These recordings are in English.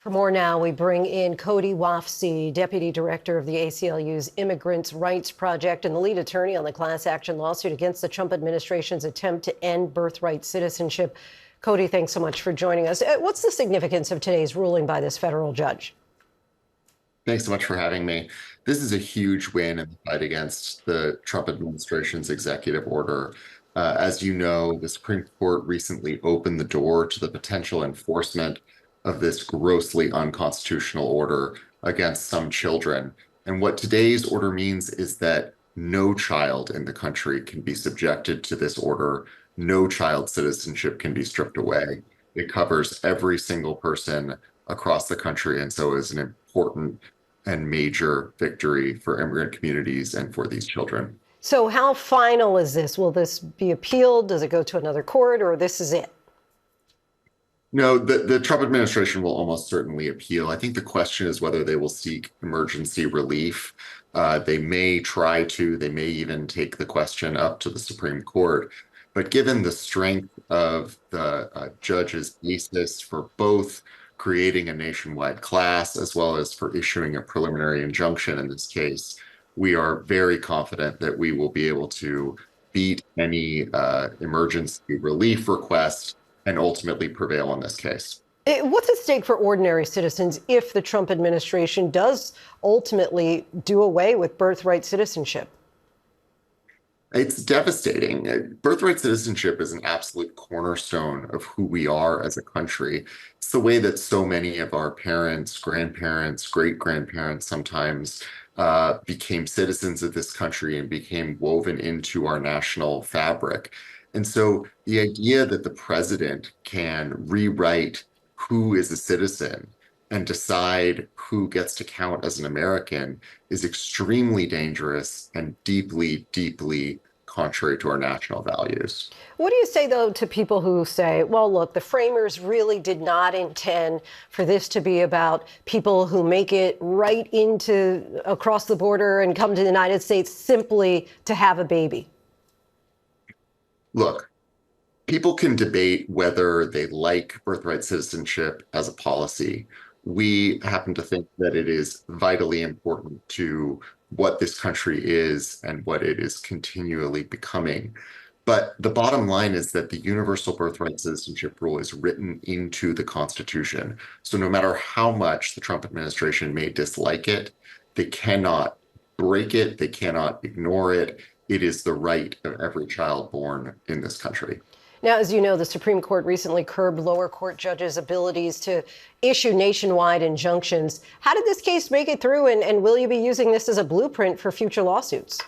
For more now, we bring in Cody Wofsy, Deputy Director of the ACLU's Immigrants' Rights Project and the lead attorney on the class action lawsuit against the Trump administration's attempt to end birthright citizenship. Cody, thanks so much for joining us. What's the significance of today's ruling by this federal judge? Thanks so much for having me. This is a huge win in the fight against the Trump administration's executive order. As you know, the Supreme Court recently opened the door to the potential enforcement of this grossly unconstitutional order against some children. And what today's order means is that no child in the country can be subjected to this order. No child's citizenship can be stripped away. It covers every single person across the country, and so is an important and major victory for immigrant communities and for these children. So how final is this? Will this be appealed? Does it go to another court, or this is it? No, the Trump administration will almost certainly appeal. I think the question is whether they will seek emergency relief. They may try to, they may even take the question up to the Supreme Court. But given the strength of the judge's thesis for both creating a nationwide class as well as for issuing a preliminary injunction in this case, we are very confident that we will be able to beat any emergency relief request and ultimately prevail in this case. What's at stake for ordinary citizens if the Trump administration does ultimately do away with birthright citizenship? It's devastating. Birthright citizenship is an absolute cornerstone of who we are as a country. It's the way that so many of our parents, grandparents, great-grandparents sometimes became citizens of this country and became woven into our national fabric. And so the idea that the president can rewrite who is a citizen and decide who gets to count as an American is extremely dangerous and deeply, deeply contrary to our national values. What do you say, though, to people who say, well, look, the framers really did not intend for this to be about people who make it right into across the border and come to the United States simply to have a baby? Look, people can debate whether they like birthright citizenship as a policy. We happen to think that it is vitally important to what this country is and what it is continually becoming. But the bottom line is that the universal birthright citizenship rule is written into the Constitution. So no matter how much the Trump administration may dislike it, they cannot break it, they cannot ignore it. It is the right of every child born in this country. Now, as you know, the Supreme Court recently curbed lower court judges' abilities to issue nationwide injunctions. How did this case make it through, and will you be using this as a blueprint for future lawsuits?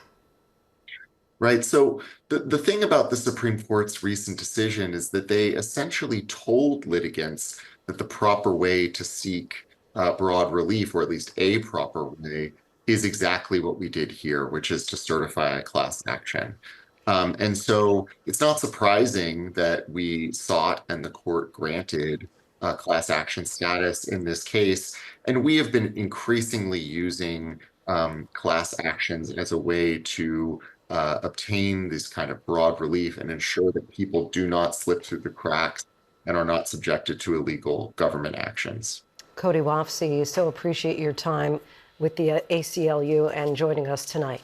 Right. So the thing about the Supreme Court's recent decision is that they essentially told litigants that the proper way to seek broad relief, or at least a proper way, is exactly what we did here, which is to certify a class action. And so it's not surprising that we sought and the court granted class action status in this case. And we have been increasingly using class actions as a way to obtain this kind of broad relief and ensure that people do not slip through the cracks and are not subjected to illegal government actions. Cody Wofsy, so appreciate your time with the ACLU and joining us tonight.